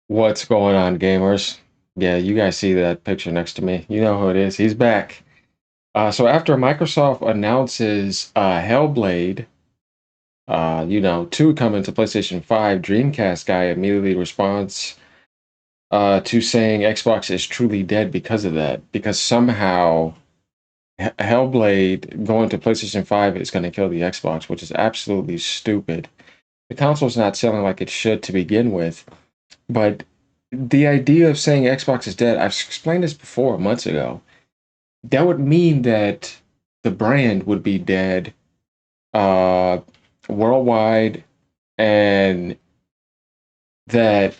What's going on, gamers? Yeah, you guys see that picture next to me. You know who it is. He's back. So after Microsoft announces Hellblade, 2 coming to PlayStation 5, Dreamcast guy immediately responds to saying Xbox is truly dead because of that. Because somehow Hellblade going to PlayStation 5 is going to kill the Xbox, which is absolutely stupid. The console's not selling like it should to begin with. But the idea of saying Xbox is dead, I've explained this before months ago. That would mean that the brand would be dead uh, worldwide, and that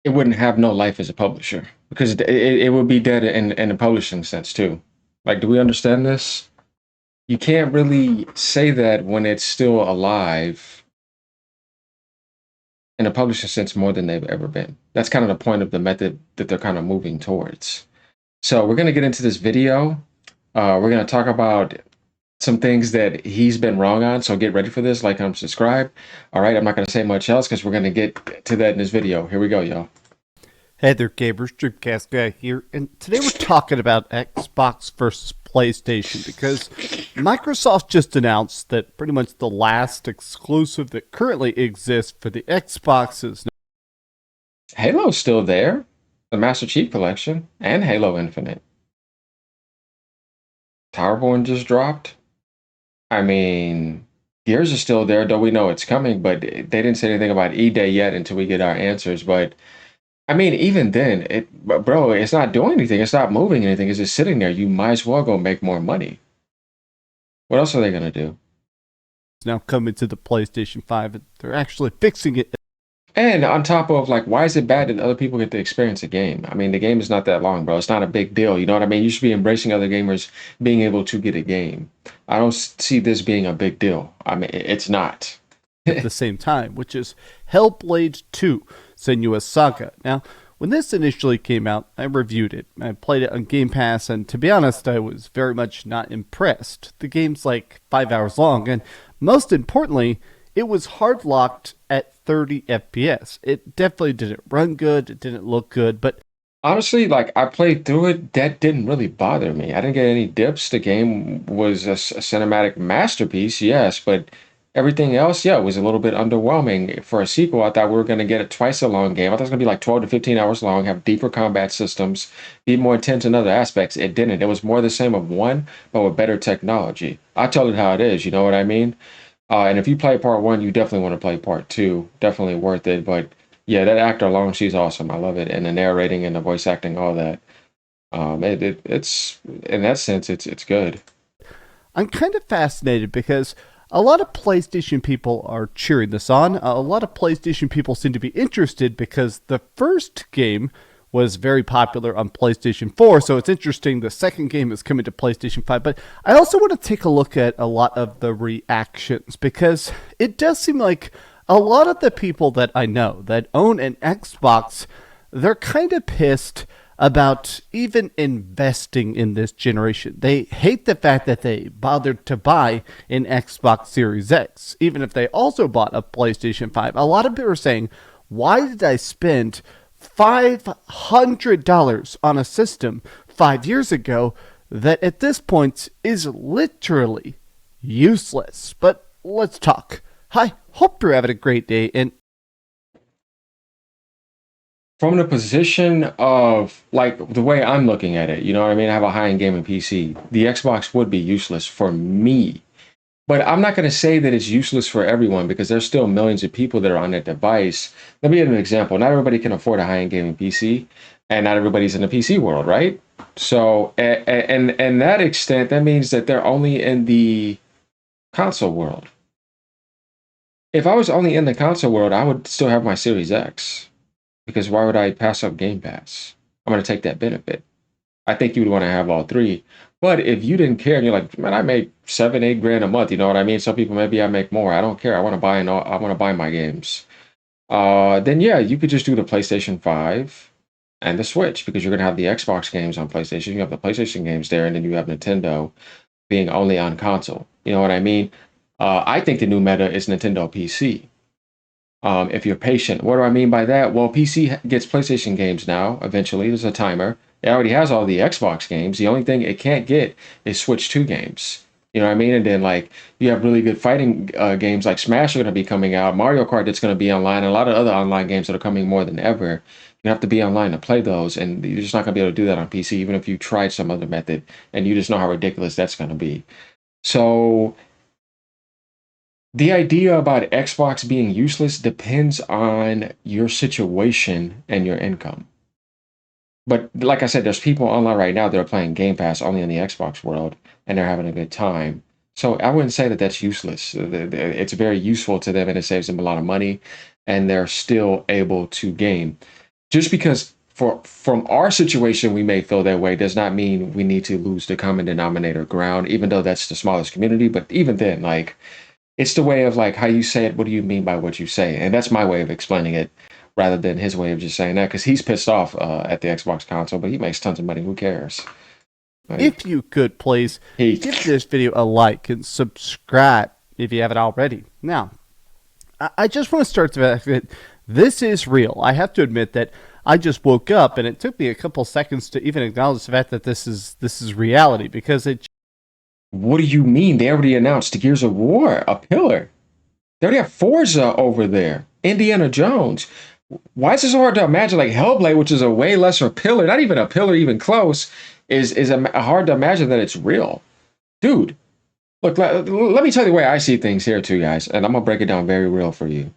it wouldn't have no life as a publisher because it would be dead in the publishing sense too. Like, do we understand this? You can't really say that when it's still alive in a publishing sense more than they've ever been. That's kind of the point of the method that they're kind of moving towards. So we're going to get into this video. We're going to talk about some things that he's been wrong on. So get ready for this. Like, and subscribe. All right. I'm not going to say much else because we're going to get to that in this video. Here we go, y'all. Hey there, gamers. Dreamcast guy here, and today we're talking about Xbox versus PlayStation because Microsoft just announced that pretty much the last exclusive that currently exists for the Xbox is Halo's still there. The Master Chief Collection and Halo Infinite. Towerborn just dropped. I mean, Gears is still there, though we know it's coming, but they didn't say anything about E-Day yet until we get our answers. But I mean, even then, bro, it's not doing anything. It's not moving anything. It's just sitting there. You might as well go make more money. What else are they gonna do? now coming to the PlayStation 5, and they're actually fixing it. And on top of, like, why is it bad that other people get to experience a game? I mean, the game is not that long, bro. It's not a big deal. You know what I mean? You should be embracing other gamers being able to get a game. I don't see this being a big deal. I mean, it's not. At the same time, which is Hellblade 2, Senua's Saga. Now, when this initially came out, I reviewed it. I played it on Game Pass, and to be honest, I was very much not impressed. The game's like 5 hours long, and most importantly, it was hard locked at 30 FPS. It definitely didn't run good, it didn't look good, but Honestly, like, I played through it, that didn't really bother me. I didn't get any dips. The game was a cinematic masterpiece, yes, but everything else, yeah, was a little bit underwhelming. For a sequel, I thought we were going to get a twice a long game. I thought it was going to be like 12 to 15 hours long, have deeper combat systems, be more intense in other aspects. It didn't. It was more the same of one, but with better technology. I tell it how it is, you know what I mean? And if you play part one, you definitely want to play part two. Definitely worth it. But yeah, that actor alone, she's awesome. I love it, and the narrating and the voice acting, all that. It's in that sense, it's good. I'm kind of fascinated because a lot of PlayStation people are cheering this on. A lot of PlayStation people seem to be interested because the first game was very popular on PlayStation 4, so it's interesting the second game is coming to PlayStation 5. But I also want to take a look at a lot of the reactions because it does seem like a lot of the people that I know that own an Xbox, they're kind of pissed about even investing in this generation. They hate the fact that they bothered to buy an Xbox Series X, even if they also bought a PlayStation 5. A lot of people are saying, why did I spend $500 on a system 5 years ago that at this point is literally useless? But let's talk. Hi, hope you're having a great day, and From the position of, like, the way I'm looking at it, you know what I mean? I have a high-end gaming PC. The Xbox would be useless for me. But I'm not going to say that it's useless for everyone because there's still millions of people that are on that device. Let me give an example. Not everybody can afford a high-end gaming PC, and not everybody's in the PC world, right? So, and that extent, that means that they're only in the console world. If I was only in the console world, I would still have my Series X because why would I pass up Game Pass? I'm going to take that benefit. I think you would want to have all three. But if you didn't care and you're like, man, I make 7, 8 grand a month, you know what I mean? Some people, maybe I make more. I don't care. I want to buy I want to buy my games. Then yeah, you could just do the PlayStation 5 and the Switch because you're gonna have the Xbox games on PlayStation. You have the PlayStation games there, and then you have Nintendo being only on console. You know what I mean? I think the new meta is Nintendo PC. if you're patient. What do I mean by that? Well, PC gets PlayStation games now. Eventually, there's a timer. It already has all the Xbox games. The only thing it can't get is Switch 2 games. You know what I mean? And then like you have really good fighting games like Smash are going to be coming out, Mario Kart that's going to be online, and a lot of other online games that are coming more than ever. You have to be online to play those, and you're just not going to be able to do that on PC, even if you tried some other method. And you just know how ridiculous that's going to be. So the idea about Xbox being useless depends on your situation and your income. But like I said, there's people online right now that are playing Game Pass only in the Xbox world, and they're having a good time. So I wouldn't say that that's useless. It's very useful to them, and it saves them a lot of money, and they're still able to game. Just because from our situation we may feel that way does not mean we need to lose the common denominator ground, even though that's the smallest community. But even then, like it's the way of like how you say it. What do you mean by what you say? And that's my way of explaining it rather than his way of just saying that, because he's pissed off at the Xbox console, but he makes tons of money. Who cares? Like, If you could, please give this video a like and subscribe if you haven't already. Now, I just want to start the fact that this is real. I have to admit that I just woke up, and it took me a couple seconds to even acknowledge the fact that this is reality, because it. What do you mean? They already announced the Gears of War, a pillar. They already have Forza over there, Indiana Jones. Why is it so hard to imagine? Like Hellblade, which is a way lesser pillar, not even a pillar, even close, is hard to imagine that it's real, dude. Look, let me tell you the way I see things here, too, guys, and I'm gonna break it down very real for you.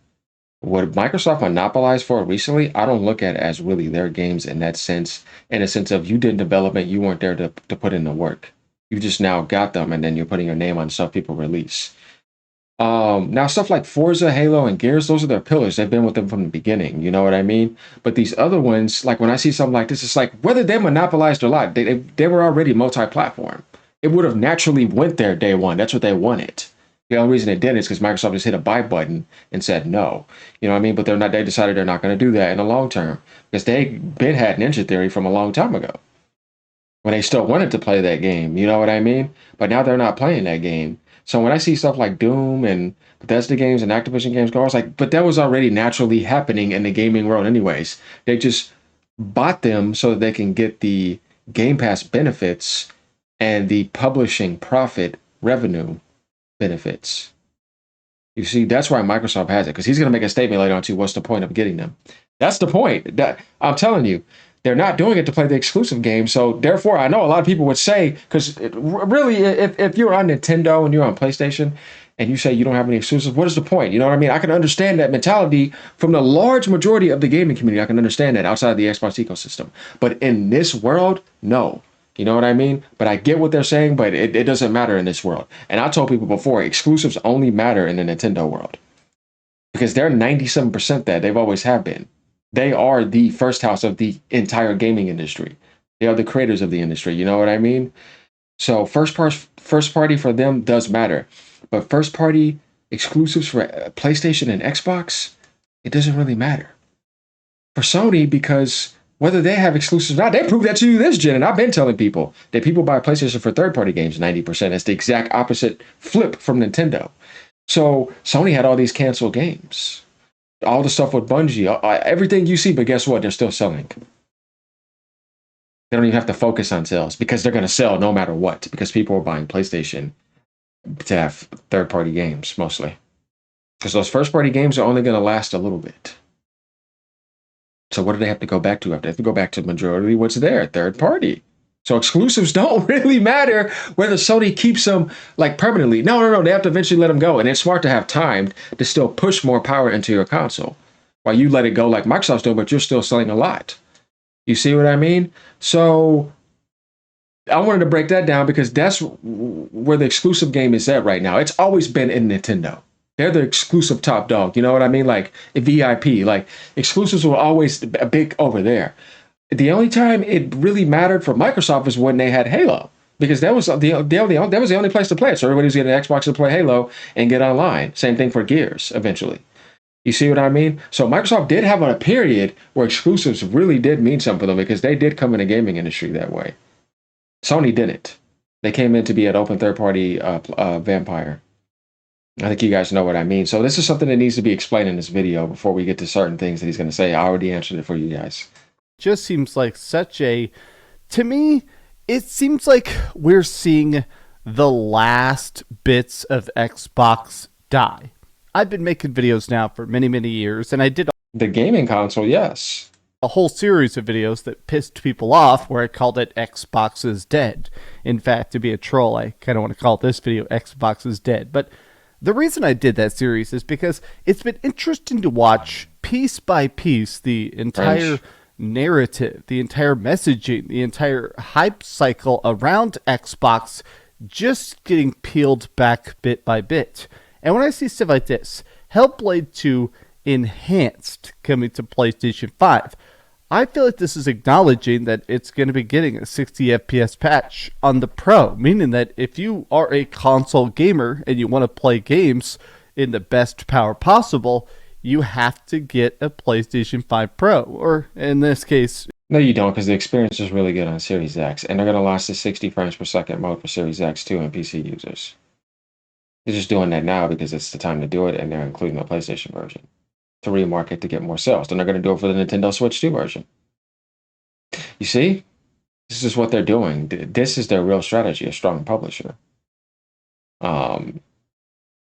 What Microsoft monopolized for recently, I don't look at as really their games in that sense, in a sense of you didn't develop it, you weren't there to put in the work. You just now got them, and then you're putting your name on stuff people release. Now stuff like Forza, Halo, and Gears, those are their pillars. They've been with them from the beginning. You know what I mean? But these other ones, like when I see something like this, it's like whether they monopolized or not, they were already multi-platform. It would have naturally went there day one. That's what they wanted. The only reason it didn't is because Microsoft just hit a buy button and said no. You know what I mean? But they're not. They decided they're not going to do that in the long term because they been had Ninja Theory from a long time ago when they still wanted to play that game. You know what I mean? But now they're not playing that game. So when I see stuff like Doom and Bethesda games and Activision games go, I was like, but that was already naturally happening in the gaming world anyways. They just bought them so that they can get the Game Pass benefits and the publishing profit revenue benefits. You see, that's why Microsoft has it, because he's going to make a statement later on too. What's the point of getting them? That's the point. That I'm telling you. They're not doing it to play the exclusive game. So therefore, I know a lot of people would say, because really, if you're on Nintendo and you're on PlayStation and you say you don't have any exclusives, what is the point? You know what I mean? I can understand that mentality from the large majority of the gaming community. I can understand that outside of the Xbox ecosystem. But in this world, no. You know what I mean? But I get what they're saying, but it doesn't matter in this world. And I told people before, exclusives only matter in the Nintendo world. Because they're 97% that. They've always have been. They are the first house of the entire gaming industry. They are the creators of the industry. You know what I mean? So first party for them does matter. But first party exclusives for PlayStation and Xbox, it doesn't really matter. For Sony, because whether they have exclusives or not, they proved that to you this gen. And I've been telling people that people buy PlayStation for third-party games 90%. That's the exact opposite flip from Nintendo. So Sony had all these canceled games. All the stuff with Bungie, everything you see, but guess what? They're still selling. They don't even have to focus on sales because they're going to sell no matter what, because people are buying PlayStation to have third-party games mostly. Because those first-party games are only going to last a little bit. So what do they have to go back to? They have to go back to majority what's there, third-party. So exclusives don't really matter whether Sony keeps them like permanently. No. They have to eventually let them go. And it's smart to have time to still push more power into your console while you let it go like Microsoft's doing, but you're still selling a lot. You see what I mean? So I wanted to break that down because that's where the exclusive game is at right now. It's always been in Nintendo. They're the exclusive top dog. You know what I mean? Like VIP, like exclusives were always big over there. The only time it really mattered for Microsoft was when they had Halo, because that was the only place to play it. So everybody was getting an Xbox to play Halo and get online. Same thing for Gears eventually. You see what I mean? So Microsoft did have a period where exclusives really did mean something for them because they did come in the gaming industry that way. Sony didn't. They came in to be an open third-party vampire. I think you guys know what I mean. So this is something that needs to be explained in this video before we get to certain things that he's going to say. I already answered it for you guys. Just seems like such a, to me, it seems like we're seeing the last bits of Xbox die. I've been making videos now for many, many years, and I did The gaming console, yes. a whole series of videos that pissed people off where I called it Xbox is dead. In fact, to be a troll, I kind of want to call this video Xbox is dead. But the reason I did that series is because it's been interesting to watch piece by piece the entire narrative, the entire messaging, the entire hype cycle around Xbox just getting peeled back bit by bit. And when I see stuff like this, Hellblade 2 Enhanced coming to PlayStation 5, I feel like this is acknowledging that it's going to be getting a 60 FPS patch on the Pro, meaning that if you are a console gamer and you want to play games in the best power possible, you have to get a PlayStation 5 Pro, or in this case, No, you don't, because the experience is really good on Series X, and they're going to launch the 60 frames per second mode for Series X too and PC users. They're just doing that now because it's the time to do it, and they're including the PlayStation version to remarket to get more sales. Then they're going to do it for the Nintendo Switch 2 version. You see? This is what they're doing. This is their real strategy, a strong publisher. Um,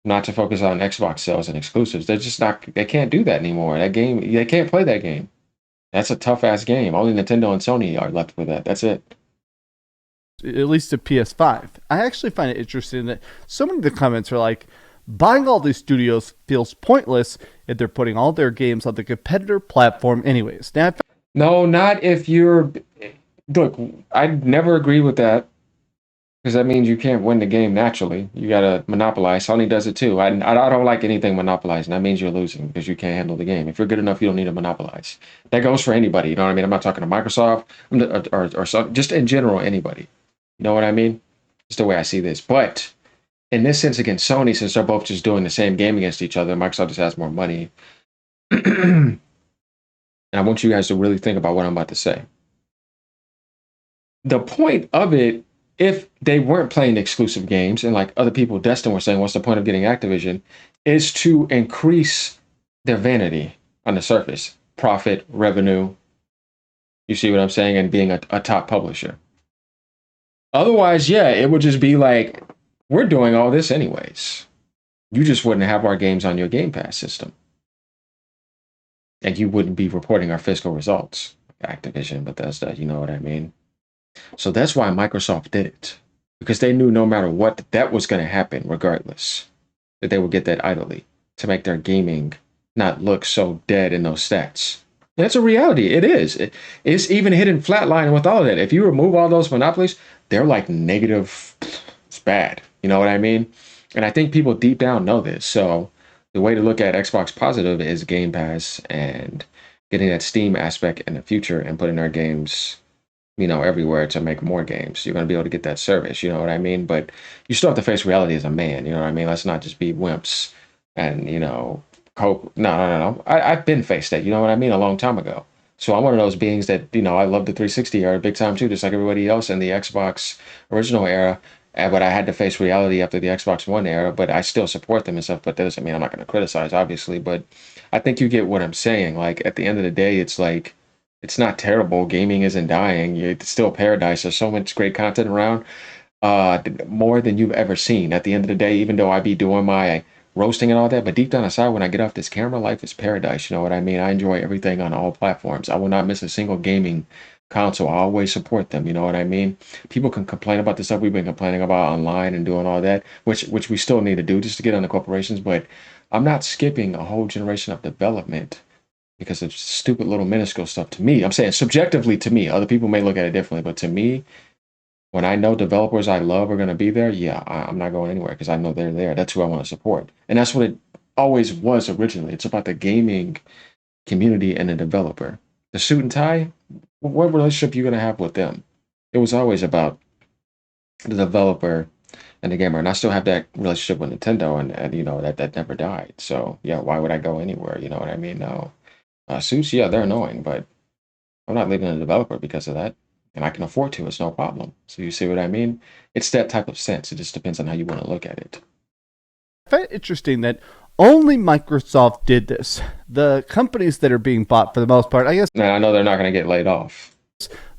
Not to focus on Xbox sales and exclusives. They're just not, they can't do that anymore. That game, they can't play that game. That's a tough ass game. Only Nintendo and Sony are left with that. That's it. at least a PS5. I actually find it interesting that so many of the comments are like, buying all these studios feels pointless if they're putting all their games on the competitor platform anyways. Now, No, not if you're. Look, I never agree with that because that means you can't win the game naturally. You gotta monopolize. Sony does it too. I don't like anything monopolizing. That means you're losing because you can't handle the game. If you're good enough, you don't need to monopolize. That goes for anybody. You know what I mean? I'm not talking to Microsoft or so, just in general anybody. You know what I mean? It's the way I see this. But in this sense, against Sony, since they're both just doing the same game against each other, Microsoft just has more money. And I want you guys to really think about what I'm about to say. The point of it, if they weren't playing exclusive games, and like other people, Destin were saying, what's the point of getting Activision, is to increase their vanity on the surface, profit, revenue. You see what I'm saying? And being a top publisher. Otherwise, yeah, it would just be like, we're doing all this anyways. You just wouldn't have our games on your Game Pass system. And you wouldn't be reporting our fiscal results. Activision, Bethesda, you know what I mean? So that's why Microsoft did it. Because they knew no matter what, that was going to happen regardless. That they would get that idly to make their gaming not look so dead in those stats. That's a reality. It is. It's even hidden flatline with all of that. If you remove all those monopolies, they're like negative. It's bad. You know what I mean? And I think people deep down know this. So the way to look at Xbox positive is Game Pass and getting that Steam aspect in the future and putting our games, you know, everywhere to make more games. You're going to be able to get that service, you know what I mean? But you still have to face reality as a man, you know what I mean? Let's not just be wimps and, you know, cope. No. I've been faced that, you know what I mean, a long time ago. So I'm one of those beings that, you know, I love the 360 era big time too, just like everybody else in the Xbox original era. But I had to face reality after the Xbox One era, but I still support them and stuff. But that doesn't mean I'm not going to criticize, obviously. But I think you get what I'm saying. Like, at the end of the day, it's like, it's not terrible. Gaming isn't dying. It's still paradise. There's so much great content around, more than you've ever seen. At the end of the day, even though I be doing my roasting and all that, but deep down inside, when I get off this camera, life is paradise. You know what I mean? I enjoy everything on all platforms. I will not miss a single gaming console. I always support them. You know what I mean? People can complain about the stuff we've been complaining about online and doing all that, which we still need to do just to get on the corporations. But I'm not skipping a whole generation of development because of stupid little minuscule stuff. To me, I'm saying subjectively to me, other people may look at it differently, but to me, when I know developers I love are going to be there, yeah, I'm not going anywhere because I know they're there. That's who I want to support. And that's what it always was originally. It's about the gaming community and the developer. The suit and tie, what relationship are you going to have with them? It was always about the developer and the gamer. And I still have that relationship with Nintendo, and you know, that never died. So yeah, why would I go anywhere? You know what I mean? No. Suits, yeah, they're annoying, but I'm not leaving a developer because of that. And I can afford to, it's no problem. So you see what I mean? It's that type of sense. It just depends on how you want to look at it. I find it interesting that only Microsoft did this. The companies that are being bought, for the most part, I guess And I know they're not going to get laid off.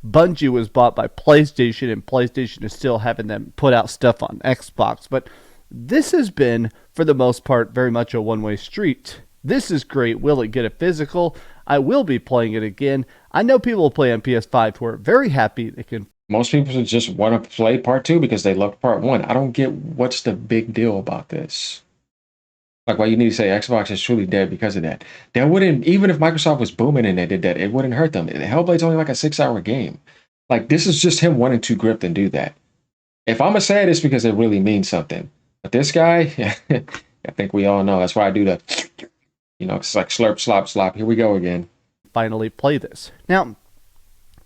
Bungie was bought by PlayStation, and PlayStation is still having them put out stuff on Xbox. But this has been, for the most part, very much a one-way street. This is great. Will it get a physical? I will be playing it again. I know people will play on PS5 who are very happy they can. Most people just want to play part 2 because they loved part 1. I don't get what's the big deal about this. Like, why you need to say Xbox is truly dead because of that. That wouldn't, even if Microsoft was booming and they did that, it wouldn't hurt them. Hellblade's only like a 6-hour game. Like, this is just him wanting to grip and do that. If I'm going to say it, it's because it really means something. But this guy, I think we all know. That's why I do the, it's like slurp, slop, slop. Here we go again. Finally play this. Now,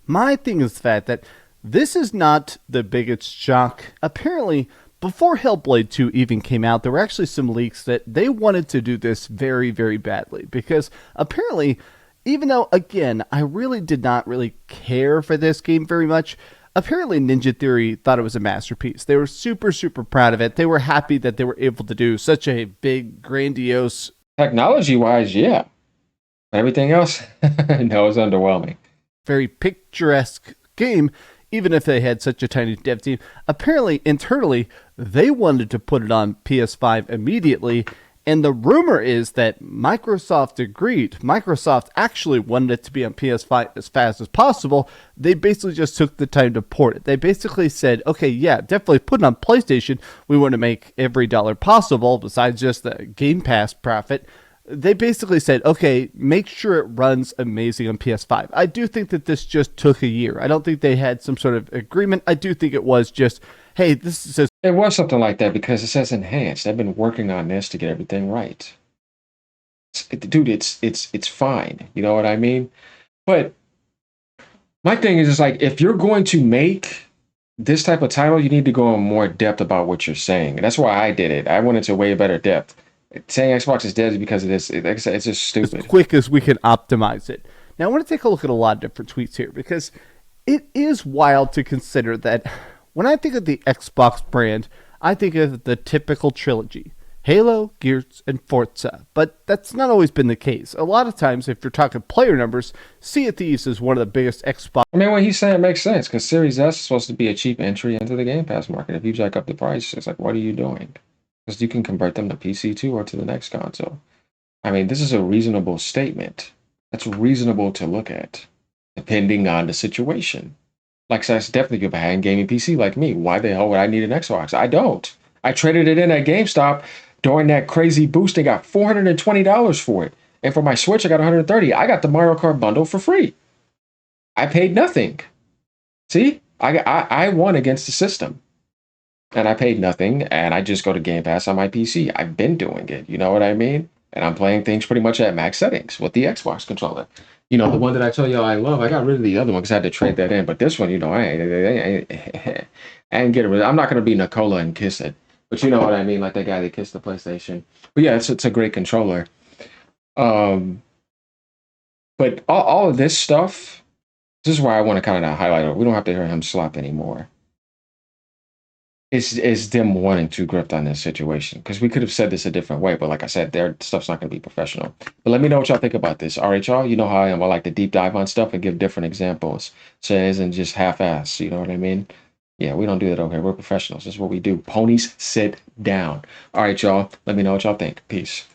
my thing is the fact that this is not the biggest shock. Apparently, before Hellblade 2 even came out, there were actually some leaks that they wanted to do this very, very badly. Because apparently, even though, again, I really did not really care for this game very much, apparently Ninja Theory thought it was a masterpiece. They were super, super proud of it. They were happy that they were able to do such a big, grandiose... Technology-wise, yeah. Everything else, no, it's underwhelming. Very picturesque game, even if they had such a tiny dev team. Apparently, internally, they wanted to put it on PS5 immediately, and the rumor is that Microsoft agreed. Microsoft actually wanted it to be on PS5 as fast as possible. They basically just took the time to port it. They basically said, okay, yeah, definitely put it on PlayStation. We want to make every dollar possible, besides just the Game Pass profit. They basically said, okay, make sure it runs amazing on PS5. I do think that this just took a year. I don't think they had some sort of agreement. I do think it was just, hey, this is... It was something like that because it says enhanced. They've been working on this to get everything right. Dude, it's fine. You know what I mean? But my thing is just like, if you're going to make this type of title, you need to go in more depth about what you're saying. And that's why I did it. I went into way better depth. Saying Xbox is dead is because of this. Like I said, it's just stupid. As quick as we can optimize it. Now, I want to take a look at a lot of different tweets here because it is wild to consider that when I think of the Xbox brand, I think of the typical trilogy. Halo, Gears, and Forza. But that's not always been the case. A lot of times, if you're talking player numbers, Sea of Thieves is one of the biggest Xbox... I mean, what he's saying makes sense because Series S is supposed to be a cheap entry into the Game Pass market. If you jack up the price, it's like, what are you doing? Because you can convert them to PC too or to the next console. I mean, this is a reasonable statement. That's reasonable to look at, depending on the situation. Like, so that's definitely good for a high-end gaming PC like me. Why the hell would I need an Xbox? I don't. I traded it in at GameStop during that crazy boost and got $420 for it. And for my Switch, I got $130. I got the Mario Kart bundle for free. I paid nothing. See? I won against the system. And I paid nothing, and I just go to Game Pass on my PC. I've been doing it, you know what I mean? And I'm playing things pretty much at max settings with the Xbox controller. You know, the one that I told you I love, I got rid of the other one because I had to trade that in. But this one, I ain't get rid of it. I'm not going to be Nicola and kiss it. But you know what I mean? Like that guy that kissed the PlayStation. But yeah, it's a great controller. But all of this stuff, this is why I want to kind of highlight it. We don't have to hear him slop anymore. It's them wanting to grip on this situation because we could have said this a different way, but like I said, their stuff's not going to be professional. But let me know what y'all think about this. All right, y'all, you know how I am. I like to deep dive on stuff and give different examples so it isn't just half-ass. You know what I mean? Yeah, we don't do that over here. We're professionals. This is what we do. Ponies sit down. All right, y'all. Let me know what y'all think. Peace.